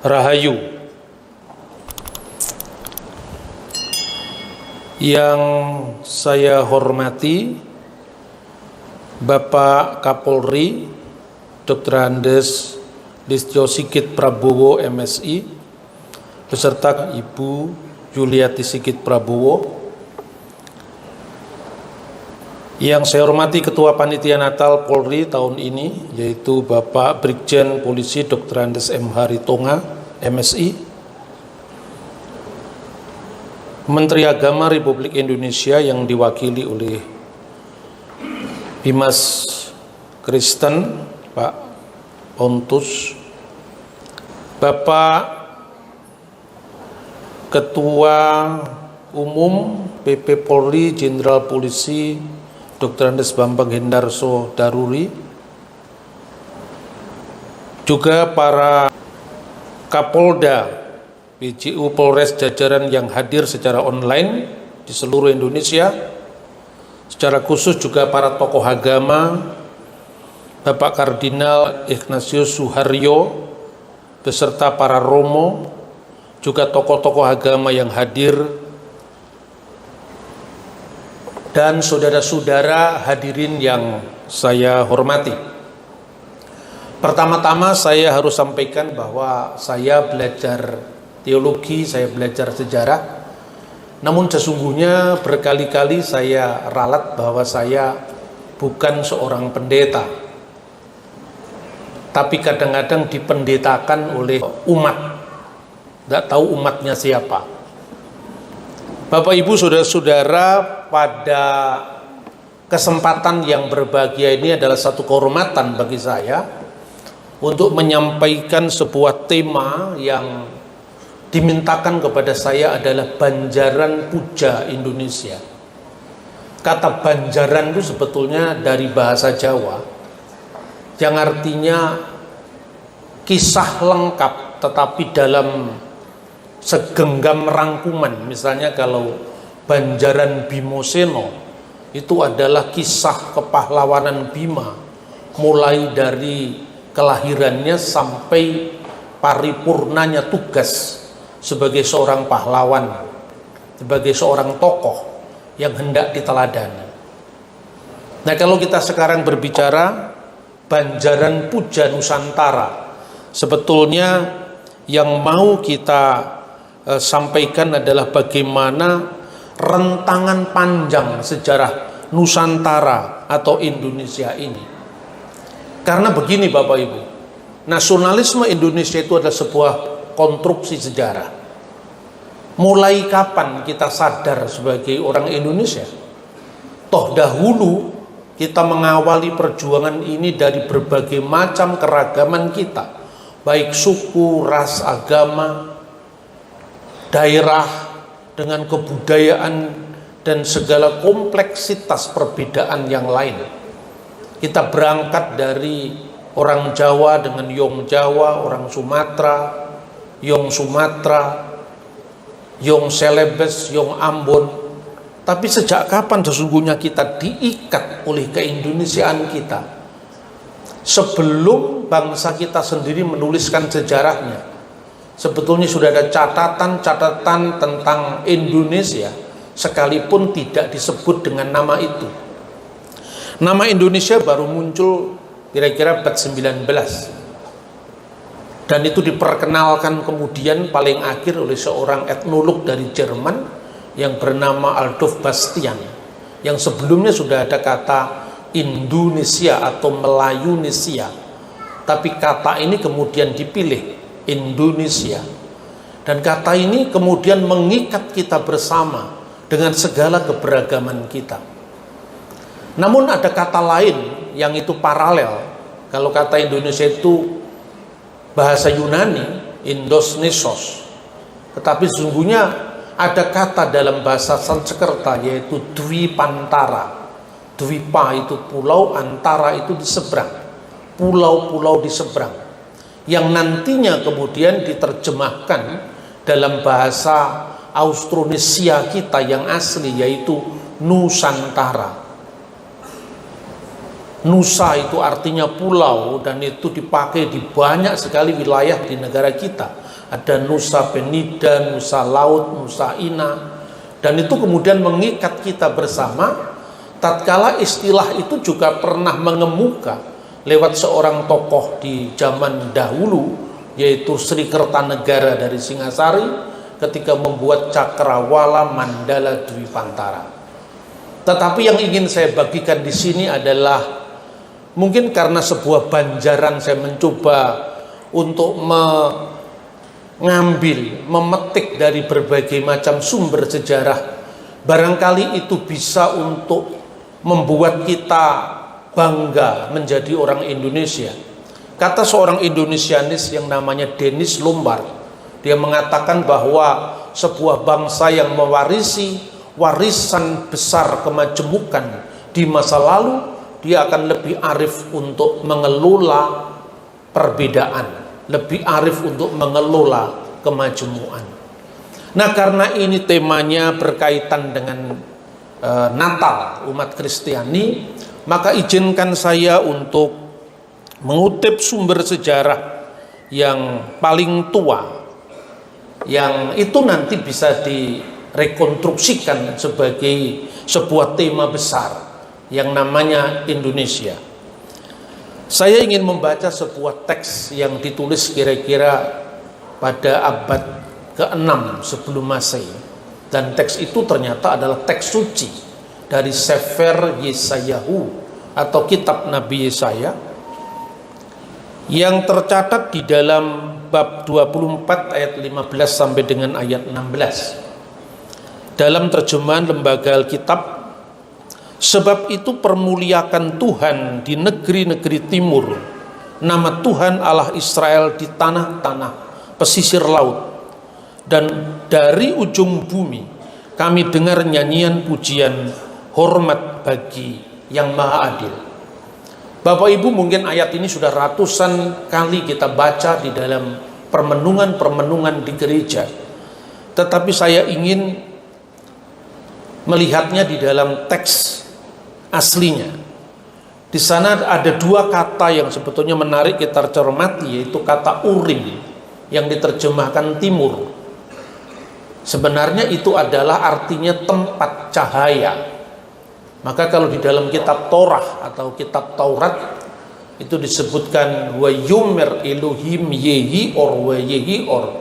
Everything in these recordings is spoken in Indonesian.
Rahayu. Yang saya hormati Bapak Kapolri Dr. Andes Listio Sigit Prabowo MSI beserta Ibu Yuliati Sigit Prabowo. Yang saya hormati Ketua Panitia Natal Polri tahun ini, yaitu Bapak Brigjen Polisi Dr. Andes M. Haritonga, MSI. Menteri Agama Republik Indonesia yang diwakili oleh Bimas Kristen, Pak Pontus. Bapak Ketua Umum PP Polri Jenderal Polisi Dr. Andes Bambang Hendarso Daruri, juga para Kapolda, PJU, Polres jajaran yang hadir secara online di seluruh Indonesia, secara khusus juga para tokoh agama, Bapak Kardinal Ignatius Suharyo beserta para romo, juga tokoh-tokoh agama yang hadir, dan saudara-saudara hadirin yang saya hormati. Pertama-tama saya harus sampaikan bahwa saya belajar teologi, saya belajar sejarah. Namun sesungguhnya berkali-kali saya ralat bahwa saya bukan seorang pendeta, tapi kadang-kadang dipendetakan oleh umat. Tidak tahu umatnya siapa. Bapak Ibu saudara-saudara, pada kesempatan yang berbahagia ini adalah satu kehormatan bagi saya untuk menyampaikan sebuah tema yang dimintakan kepada saya adalah Banjaran Puja Indonesia. Kata Banjaran itu sebetulnya dari bahasa Jawa yang artinya kisah lengkap tetapi dalam segenggam rangkuman. Misalnya kalau Banjaran Bimoseno itu adalah kisah kepahlawanan Bima, mulai dari kelahirannya sampai paripurnanya tugas sebagai seorang pahlawan, sebagai seorang tokoh yang hendak diteladani. Nah, kalau kita sekarang berbicara Banjaran Puja Nusantara, sebetulnya yang mau kita sampaikan adalah bagaimana rentangan panjang sejarah Nusantara atau Indonesia ini. Karena begini Bapak Ibu, nasionalisme Indonesia itu adalah sebuah konstruksi sejarah. Mulai kapan kita sadar sebagai orang Indonesia? Toh dahulu kita mengawali perjuangan ini dari berbagai macam keragaman kita, baik suku, ras, agama, daerah, dengan kebudayaan dan segala kompleksitas perbedaan yang lain. Kita berangkat dari orang Jawa dengan Yong Jawa, orang Sumatera, Yong Sumatera, Yong Celebes, Yong Ambon. Tapi sejak kapan sesungguhnya kita diikat oleh keindonesiaan kita? Sebelum bangsa kita sendiri menuliskan sejarahnya, sebetulnya sudah ada catatan-catatan tentang Indonesia, sekalipun tidak disebut dengan nama itu. Nama Indonesia baru muncul kira-kira abad 19, dan itu diperkenalkan kemudian paling akhir oleh seorang etnolog dari Jerman yang bernama Adolf Bastian, yang sebelumnya sudah ada kata Indonesia atau Melayunesia, tapi kata ini kemudian dipilih Indonesia, dan kata ini kemudian mengikat kita bersama dengan segala keberagaman kita. Namun ada kata lain yang itu paralel. Kalau kata Indonesia itu bahasa Yunani, Indosnesos, tetapi sesungguhnya ada kata dalam bahasa Sanskerta yaitu Dwipantara. Dwipa itu pulau, antara itu di seberang, pulau-pulau di seberang, yang nantinya kemudian diterjemahkan dalam bahasa Austronesia kita yang asli, yaitu Nusantara. Nusa itu artinya pulau, dan itu dipakai di banyak sekali wilayah di negara kita. ada Nusa Penida, Nusa Laut, Nusa Ina, dan itu kemudian mengikat kita bersama. Tatkala istilah itu juga pernah mengemuka lewat seorang tokoh di zaman dahulu, yaitu Sri Kertanegara dari Singasari, ketika membuat Cakrawala Mandala Dwipantara. Tetapi yang ingin saya bagikan di sini adalah, mungkin karena sebuah banjaran saya mencoba untuk mengambil, memetik dari berbagai macam sumber sejarah. Barangkali itu bisa untuk membuat kita bangga menjadi orang Indonesia. Kata seorang Indonesianis yang namanya Dennis Lombard, dia mengatakan bahwa sebuah bangsa yang mewarisi warisan besar kemajemukan di masa lalu, dia akan lebih arif untuk mengelola perbedaan, lebih arif untuk mengelola kemajemukan. Nah, karena ini temanya berkaitan dengan Natal umat Kristiani, maka izinkan saya untuk mengutip sumber sejarah yang paling tua, yang itu nanti bisa direkonstruksikan sebagai sebuah tema besar yang namanya Indonesia. Saya ingin membaca sebuah teks yang ditulis kira-kira pada abad ke-6 sebelum Masehi. Dan teks itu ternyata adalah teks suci dari Sefer Yesayahu atau kitab Nabi Yesaya, yang tercatat di dalam bab 24 ayat 15 sampai dengan ayat 16. Dalam terjemahan Lembaga Alkitab, sebab itu permuliakan Tuhan di negeri-negeri timur, nama Tuhan Allah Israel di tanah-tanah pesisir laut. Dan dari ujung bumi kami dengar nyanyian pujian hormat bagi yang maha adil. Bapak Ibu, mungkin ayat ini sudah ratusan kali kita baca di dalam permenungan-permenungan di gereja, tetapi saya ingin melihatnya di dalam teks aslinya. Di sana ada dua kata yang sebetulnya menarik kita cermati, yaitu kata urim yang diterjemahkan timur. Sebenarnya itu adalah artinya tempat cahaya. Maka kalau di dalam kitab Torah atau kitab Taurat itu disebutkan wa yumer Elohim yehi or wa yehi or,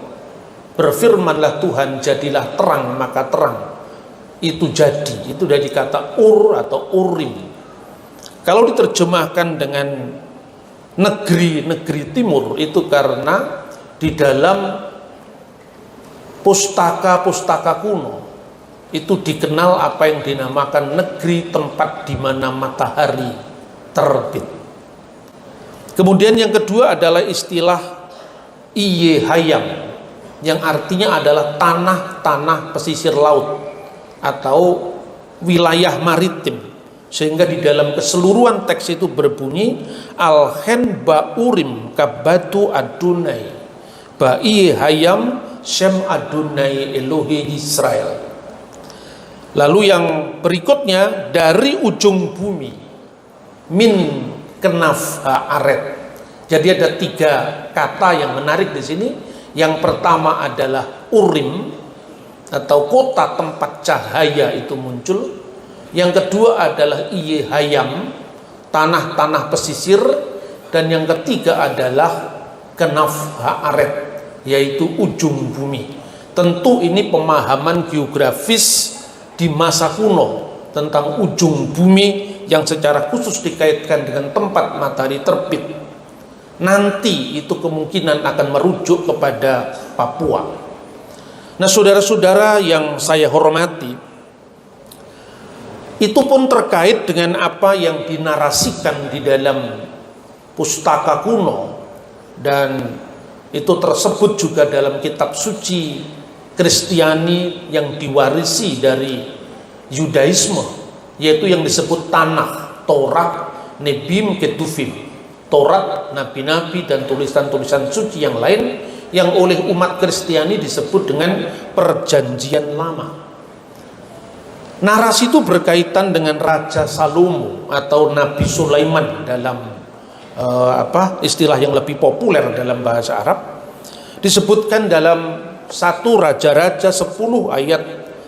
berfirmanlah Tuhan jadilah terang maka terang itu jadi. Itu dari kata ur atau urim. Kalau diterjemahkan dengan negeri-negeri timur, itu karena di dalam pustaka-pustaka kuno itu dikenal apa yang dinamakan negeri tempat di mana matahari terbit. Kemudian yang kedua adalah istilah Iye Hayam, yang artinya adalah tanah-tanah pesisir laut atau wilayah maritim, sehingga di dalam keseluruhan teks itu berbunyi Alhen Baurim Kabatu Adonai Ba Iye Hayam Shem Adonai Elohe Israel. Lalu yang berikutnya dari ujung bumi min kenaf haaret. Jadi ada tiga kata yang menarik di sini. Yang pertama adalah urim atau kota tempat cahaya itu muncul. Yang kedua adalah iye hayam, tanah-tanah pesisir. Dan yang ketiga adalah kenaf haaret, yaitu ujung bumi. Tentu ini pemahaman geografis di masa kuno tentang ujung bumi yang secara khusus dikaitkan dengan tempat matahari terbit. Nanti itu kemungkinan akan merujuk kepada Papua. Nah, saudara-saudara yang saya hormati, itu pun terkait dengan apa yang dinarasikan di dalam pustaka kuno, dan itu tersebut juga dalam kitab suci Kristiani yang diwarisi dari Yudaisme, yaitu yang disebut Tanakh, Taurat, Nebim, Ketuvim. Taurat, nabi-nabi dan tulisan-tulisan suci yang lain yang oleh umat Kristiani disebut dengan Perjanjian Lama. Narasi itu berkaitan dengan Raja Salomo atau Nabi Sulaiman dalam istilah yang lebih populer dalam bahasa Arab. disebutkan dalam 1 Raja-Raja 10 ayat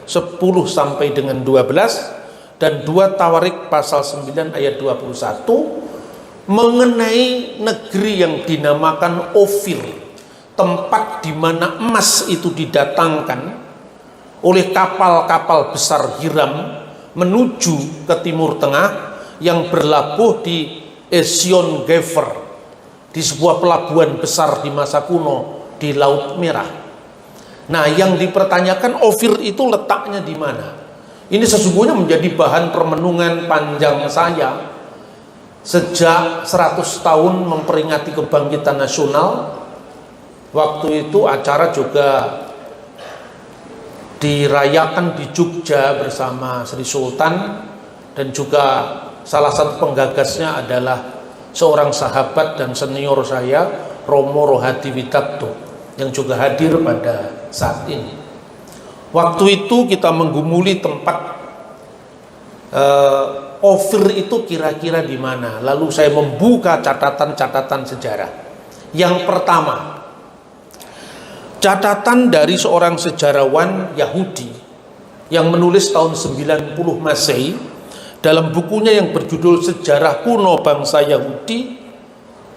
10 sampai dengan 12 dan 2 Tawarik pasal 9 ayat 21 mengenai negeri yang dinamakan Ofir, tempat di mana emas itu didatangkan oleh kapal-kapal besar Hiram menuju ke Timur Tengah yang berlabuh di Esion Geber, di sebuah pelabuhan besar di masa kuno di Laut Merah. Nah, yang dipertanyakan Ofir itu letaknya di mana? Ini sesungguhnya menjadi bahan permenungan panjang saya sejak 100 tahun memperingati kebangkitan nasional. Waktu itu acara juga dirayakan di Jogja bersama Sri Sultan, dan juga salah satu penggagasnya adalah seorang sahabat dan senior saya, Romo Rohadi Witakto, yang juga hadir pada saat ini. Waktu itu kita menggumuli tempat Ofir itu kira-kira di mana. Lalu saya membuka catatan-catatan sejarah. Yang pertama, catatan dari seorang sejarawan Yahudi yang menulis tahun 90 Masehi dalam bukunya yang berjudul Sejarah Kuno Bangsa Yahudi,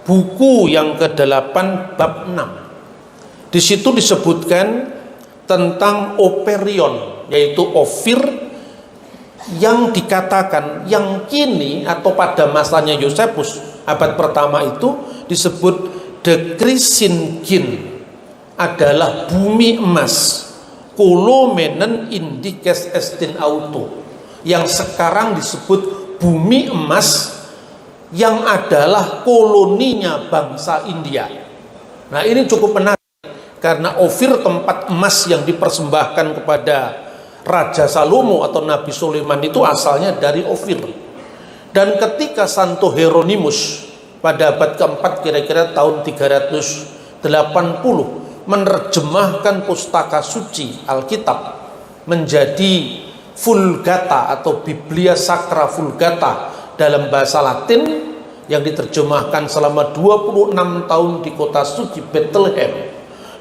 buku yang ke-8 bab 6. Di situ disebutkan tentang Operion, yaitu Ofir, yang dikatakan yang kini atau pada masanya Yosefus abad pertama itu disebut De Krisingin, adalah bumi emas, Kolomenen Indikes Estin Auto, yang sekarang disebut bumi emas yang adalah koloninya bangsa India. Nah, ini cukup menarik karena Ofir tempat emas yang dipersembahkan kepada Raja Salomo atau Nabi Sulaiman itu asalnya dari Ofir. Dan ketika Santo Hieronymus pada abad keempat kira-kira tahun 380 menerjemahkan pustaka suci Alkitab menjadi Vulgata atau Biblia Sacra Vulgata dalam bahasa Latin, yang diterjemahkan selama 26 tahun di kota suci Bethlehem,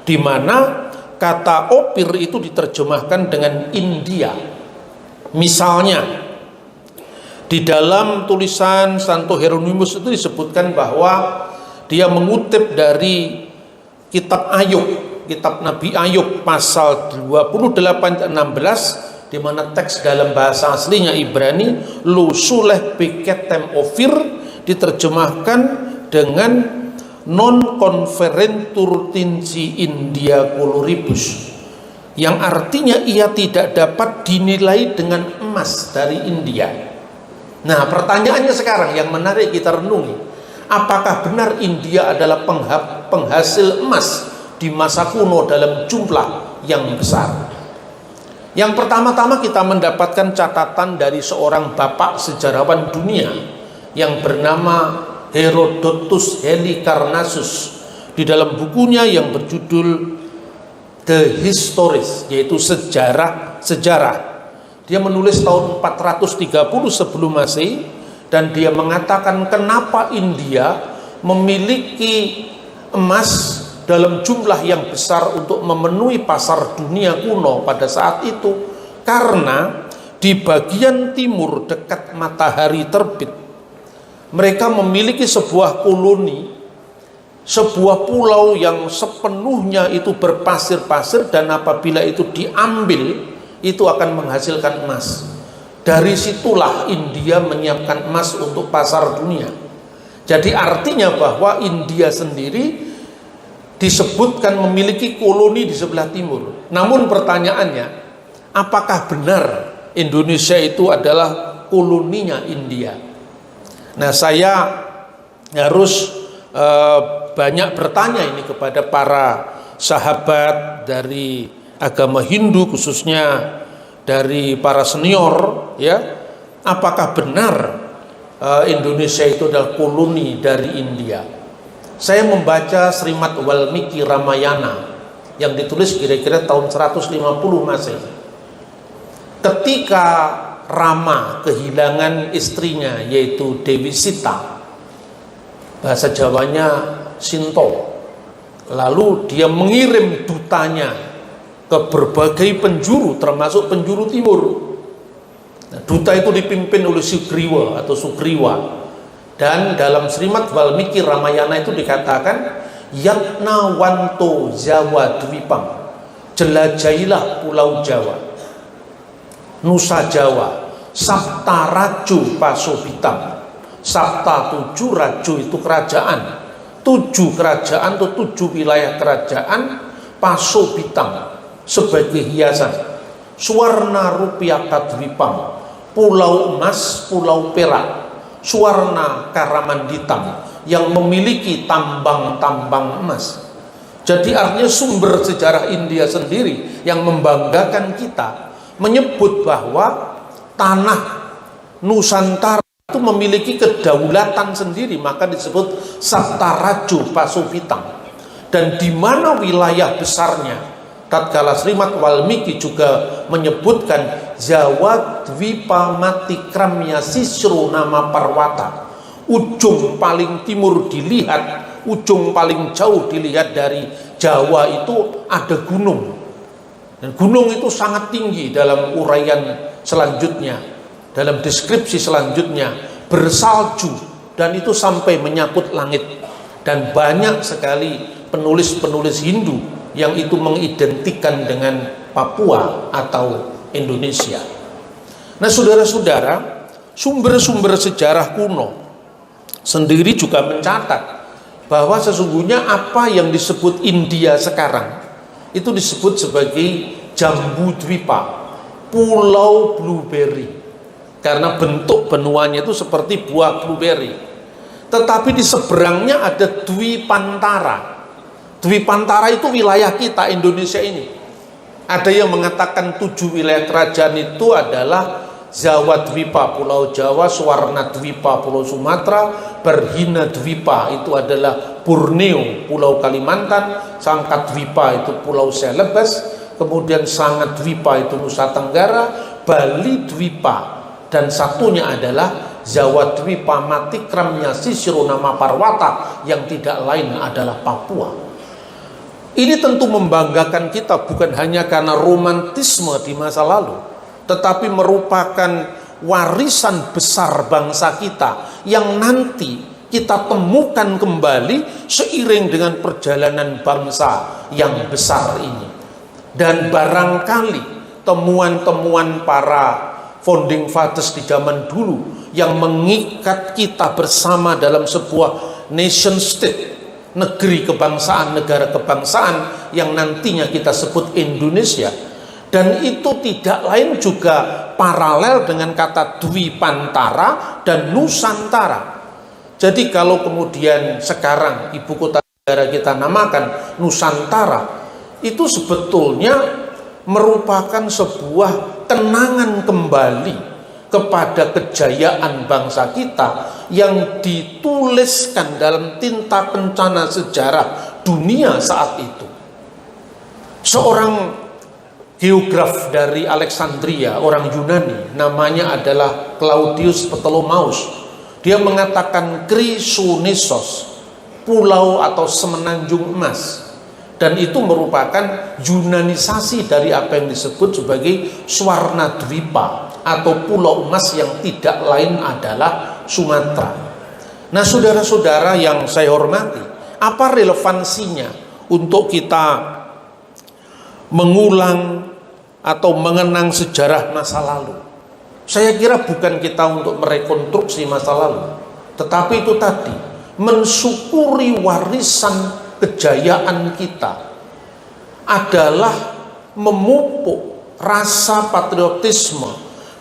di mana kata Opir itu diterjemahkan dengan India. Misalnya di dalam tulisan Santo Hieronymus itu disebutkan bahwa dia mengutip dari kitab Ayub, kitab Nabi Ayub pasal 28-16, di mana teks dalam bahasa aslinya Ibrani Lu Suleh Beketem Ofir diterjemahkan dengan non conferentur tinci India coloribus, yang artinya ia tidak dapat dinilai dengan emas dari India. Nah, pertanyaannya sekarang yang menarik kita renungi, apakah benar India adalah penghasil emas di masa kuno dalam jumlah yang besar? Yang pertama-tama kita mendapatkan catatan dari seorang bapak sejarawan dunia yang bernama Herodotus Halikarnassus di dalam bukunya yang berjudul The Histories, yaitu sejarah. Dia menulis tahun 430 sebelum Masehi, dan dia mengatakan kenapa India memiliki emas dalam jumlah yang besar untuk memenuhi pasar dunia kuno pada saat itu, karena di bagian timur dekat matahari terbit mereka memiliki sebuah koloni, sebuah pulau yang sepenuhnya itu berpasir-pasir, dan apabila itu diambil itu akan menghasilkan emas. Dari situlah India menyiapkan emas untuk pasar dunia. Jadi artinya bahwa India sendiri disebutkan memiliki koloni di sebelah timur. Namun pertanyaannya, apakah benar Indonesia itu adalah koloninya India? Nah, saya harus banyak bertanya ini kepada para sahabat dari agama Hindu, khususnya dari para senior, ya, apakah benar Indonesia itu adalah koloni dari India? Saya membaca Srimad Walmiki Ramayana yang ditulis kira-kira tahun 150 Masehi. Ketika Rama kehilangan istrinya, yaitu Dewi Sita, bahasa Jawanya Sinto, Lalu dia mengirim dutanya ke berbagai penjuru, termasuk penjuru timur. Nah, duta itu dipimpin oleh Sugriwa atau Sugriwa. Dan dalam Srimad Walmiki Ramayana itu dikatakan, Yatna wanto Jawa Dwipam, jelajahilah pulau Jawa, Nusa Jawa, Sapta Raju Pasobitam. Sapta 7, Raju itu kerajaan, 7 kerajaan atau 7 wilayah kerajaan, Pasobitam sebagai hiasan, Suwarna Rupiah Kadwipam, pulau emas, pulau perak, Suwarna Karamanditam, yang memiliki tambang-tambang emas. Jadi artinya sumber sejarah India sendiri yang membanggakan kita menyebut bahwa tanah Nusantara itu memiliki kedaulatan sendiri, maka disebut Saptaraju Pasobitam. Dan di mana wilayah besarnya, tatkala Srimad Walmiki juga menyebutkan Jawa Dwipa Matikramya Sisro Nama Parwata, ujung paling timur dilihat, ujung paling jauh dilihat dari Jawa itu ada gunung, dan gunung itu sangat tinggi. Dalam uraian selanjutnya, dalam deskripsi selanjutnya, bersalju, dan itu sampai menyangkut langit. Dan banyak sekali penulis-penulis Hindu yang itu mengidentikan dengan Papua atau Indonesia. Nah, saudara-saudara, sumber-sumber sejarah kuno sendiri juga mencatat bahwa sesungguhnya apa yang disebut India sekarang itu disebut sebagai Jambu Dwipa, pulau blueberry, karena bentuk benuanya itu seperti buah blueberry. Tetapi di seberangnya ada Dwipantara. Dwipantara itu wilayah kita Indonesia ini. Ada yang mengatakan 7 wilayah kerajaan itu adalah Jawa Dwipa, Pulau Jawa, Suwarna Dwipa, Pulau Sumatera, Berhina Dwipa itu adalah Borneo, Pulau Kalimantan, Sangkat Dwipa itu Pulau Celebes, kemudian Sangat Dwipa itu Nusa Tenggara, Bali Dwipa, dan satunya adalah Jawa Dwipa Matikramya Sisro Nama Parwata, yang tidak lain adalah Papua. Ini tentu membanggakan kita bukan hanya karena romantisme di masa lalu, tetapi merupakan warisan besar bangsa kita yang nanti kita temukan kembali seiring dengan perjalanan bangsa yang besar ini. Dan barangkali temuan-temuan para founding fathers di zaman dulu yang mengikat kita bersama dalam sebuah nation state, negeri kebangsaan, negara kebangsaan yang nantinya kita sebut Indonesia. Dan itu tidak lain juga paralel dengan kata Dwipantara dan Nusantara. Jadi kalau kemudian sekarang ibu kota negara kita namakan Nusantara, itu sebetulnya merupakan sebuah kenangan kembali kepada kejayaan bangsa kita yang dituliskan dalam tinta kencana sejarah dunia saat itu. Seorang geograf dari Alexandria, orang Yunani, namanya adalah Claudius Ptolemaeus. Dia mengatakan Chrysonesos, pulau atau semenanjung emas. Dan itu merupakan Yunanisasi dari apa yang disebut sebagai Swarna Dwipa atau pulau emas yang tidak lain adalah Sumatera. Nah, saudara-saudara yang saya hormati, apa relevansinya untuk kita mengulang atau mengenang sejarah masa lalu? Saya kira bukan kita untuk merekonstruksi masa lalu, tetapi itu tadi, mensyukuri warisan kejayaan kita adalah memupuk rasa patriotisme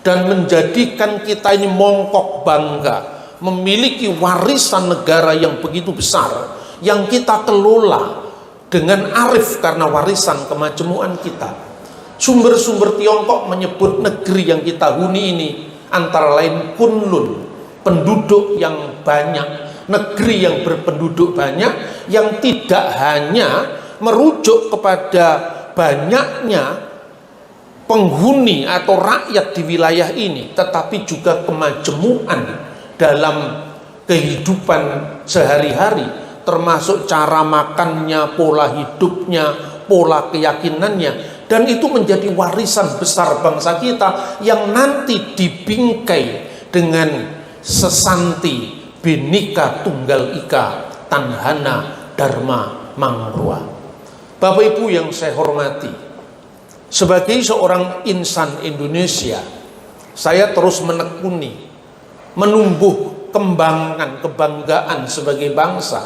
dan menjadikan kita ini mongkok bangga memiliki warisan negara yang begitu besar yang kita kelola dengan arif karena warisan kemajemukan kita. Sumber-sumber Tiongkok menyebut negeri yang kita huni ini antara lain Kunlun, penduduk yang banyak, negeri yang berpenduduk banyak, yang tidak hanya merujuk kepada banyaknya penghuni atau rakyat di wilayah ini, tetapi juga kemajemukan dalam kehidupan sehari-hari, termasuk cara makannya, pola hidupnya, pola keyakinannya, dan itu menjadi warisan besar bangsa kita yang nanti dibingkai dengan sesanti Bhinneka Tunggal Ika Tanhana Dharma Mangrua. Bapak Ibu yang saya hormati, sebagai seorang insan Indonesia, saya terus menekuni, menumbuh kebanggaan sebagai bangsa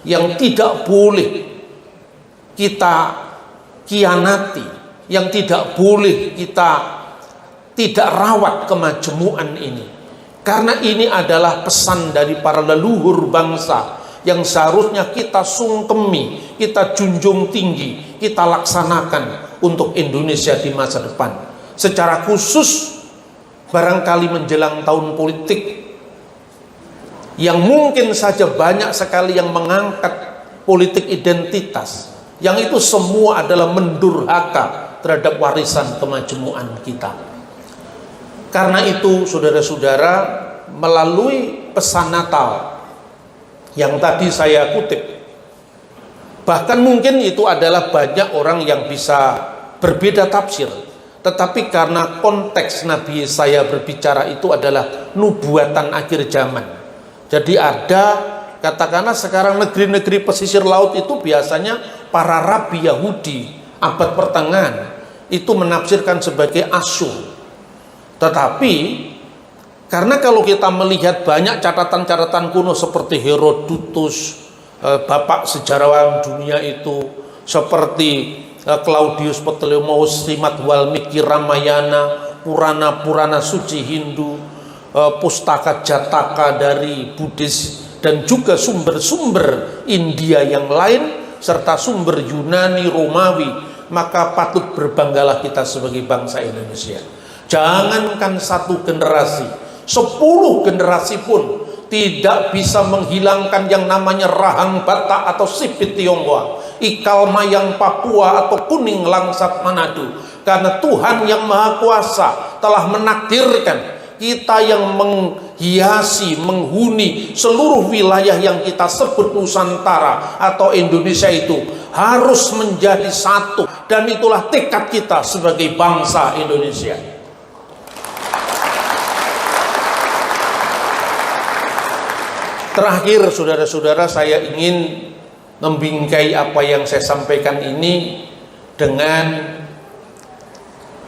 yang tidak boleh kita kianati, yang tidak boleh kita tidak rawat kemajemukan ini. Karena ini adalah pesan dari para leluhur bangsa yang seharusnya kita sungkemi, kita junjung tinggi, kita laksanakan untuk Indonesia di masa depan. Secara khusus barangkali menjelang tahun politik yang mungkin saja banyak sekali yang mengangkat politik identitas, yang itu semua adalah mendurhaka terhadap warisan kemajemukan kita. Karena itu saudara-saudara, melalui pesan Natal yang tadi saya kutip, bahkan mungkin itu adalah banyak orang yang bisa berbeda tafsir, tetapi karena konteks Nabi Yesaya berbicara itu adalah nubuatan akhir zaman. Jadi ada, katakanlah sekarang negeri-negeri pesisir laut itu biasanya para rabi Yahudi abad pertengahan itu menafsirkan sebagai Asyur. Tetapi karena kalau kita melihat banyak catatan-catatan kuno seperti Herodotus, bapak sejarawan dunia itu, seperti Claudius Ptolemeus, Srimad Walmiki Ramayana, Purana-Purana suci Hindu, Pustaka Jataka dari Buddhis, dan juga sumber-sumber India yang lain, serta sumber Yunani, Romawi, maka patut berbanggalah kita sebagai bangsa Indonesia. Jangankan satu generasi, 10 generasi pun tidak bisa menghilangkan yang namanya rahang Batak atau sipit Tionghoa, ikal mayang Papua atau kuning langsat Manado. Karena Tuhan yang Maha Kuasa telah menakdirkan kita yang menghiasi, menghuni seluruh wilayah yang kita sebut Nusantara atau Indonesia itu harus menjadi satu, dan itulah tekad kita sebagai bangsa Indonesia. Terakhir saudara-saudara, saya ingin membingkai apa yang saya sampaikan ini dengan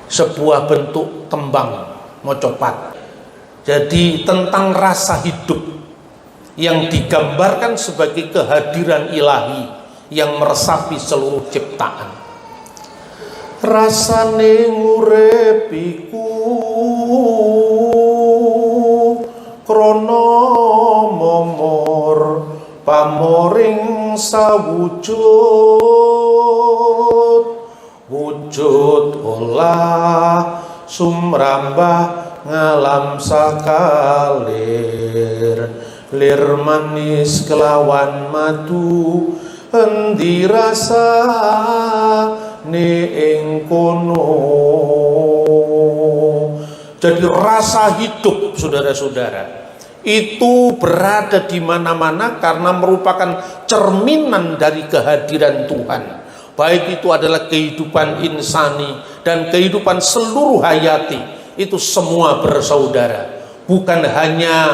sebuah bentuk tembang mocopat. Jadi tentang rasa hidup yang digambarkan sebagai kehadiran ilahi yang meresapi seluruh ciptaan. Rasane ngurepiku krono momor pamoring sawujud, wujud olah sumrambah ngalam sakalir, lir manis kelawan madu endi rasa ing kono. Jadi rasa hidup saudara-saudara itu berada di mana-mana karena merupakan cerminan dari kehadiran Tuhan. Baik itu adalah kehidupan insani dan kehidupan seluruh hayati, itu semua bersaudara. Bukan hanya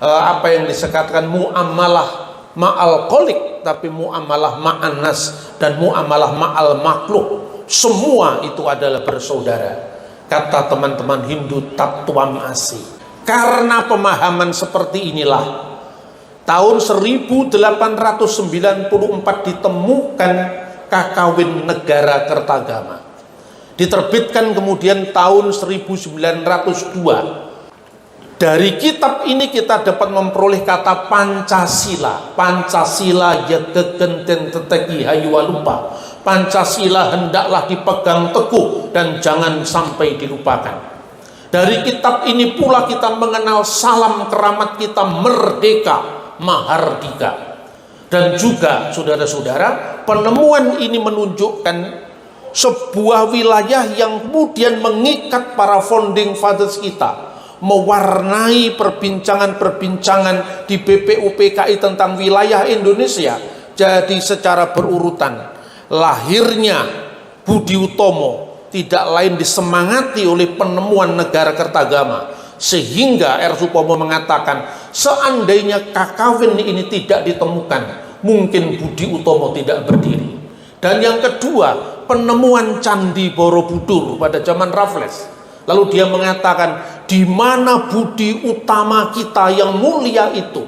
apa yang disebutkan muamalah ma'al kholik, tapi muamalah ma'anas dan muamalah ma'al makhluk. Semua itu adalah bersaudara. Kata teman-teman Hindu Tattwam Asi. Karena pemahaman seperti inilah tahun 1894 ditemukan Kakawin Negara Kertagama. Diterbitkan kemudian tahun 1902. Dari kitab ini kita dapat memperoleh kata Pancasila. Pancasila ya gegenten teteki hayuwalupa. Pancasila hendaklah dipegang teguh dan jangan sampai dilupakan. Dari kitab ini pula kita mengenal salam keramat kita merdeka, mahardika. Dan juga saudara-saudara, penemuan ini menunjukkan sebuah wilayah yang kemudian mengikat para founding fathers kita mewarnai perbincangan-perbincangan di BPUPKI tentang wilayah Indonesia. Jadi secara berurutan, lahirnya Budi Utomo tidak lain disemangati oleh penemuan negara Kertagama, sehingga R. Supomo mengatakan seandainya kakawin ini tidak ditemukan, mungkin Budi Utomo tidak berdiri. Dan yang kedua, penemuan Candi Borobudur pada zaman Raffles. Lalu dia mengatakan, di mana budi utama kita yang mulia itu,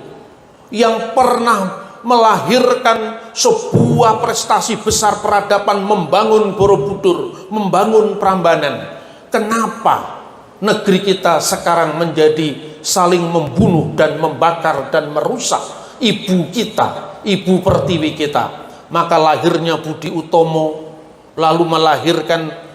yang pernah melahirkan sebuah prestasi besar peradaban, membangun Borobudur, membangun Prambanan. Kenapa negeri kita sekarang menjadi saling membunuh dan membakar dan merusak ibu kita, ibu pertiwi kita? Maka lahirnya Budi Utomo, lalu melahirkan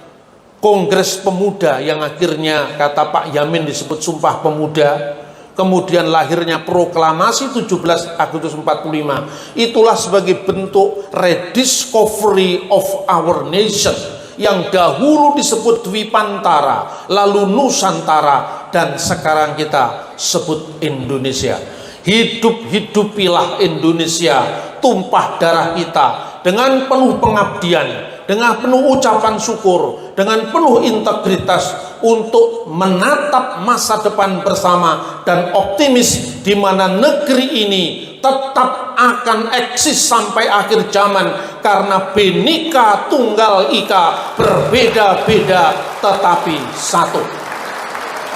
Kongres Pemuda yang akhirnya kata Pak Yamin disebut Sumpah Pemuda. Kemudian lahirnya Proklamasi 17 Agustus 45. Itulah sebagai bentuk rediscovery of our nation, yang dahulu disebut Dwipantara, lalu Nusantara, dan sekarang kita sebut Indonesia. Hidup-hidupilah Indonesia, tumpah darah kita dengan penuh pengabdian, dengan penuh ucapan syukur, dengan penuh integritas untuk menatap masa depan bersama dan optimis di mana negeri ini tetap akan eksis sampai akhir zaman, karena Bhinneka Tunggal Ika, berbeda-beda tetapi satu.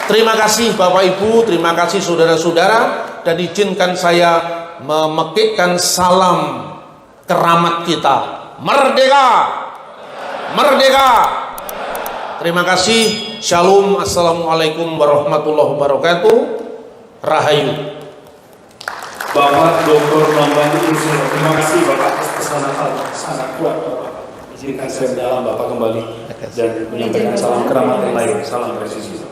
Terima kasih Bapak Ibu, terima kasih saudara-saudara, dan izinkan saya memekikkan salam keramat kita. Merdeka! Merdeka! Terima kasih. Shalom. Assalamualaikum warahmatullahi wabarakatuh. Rahayu. Bapak Dr. Bambang Yusuf, terima kasih Bapak atas pesanan sangat kuat Bapak. Izinkan saya mendalam Bapak kembali dan menyampaikan salam keramat yang lain. Salam presisi.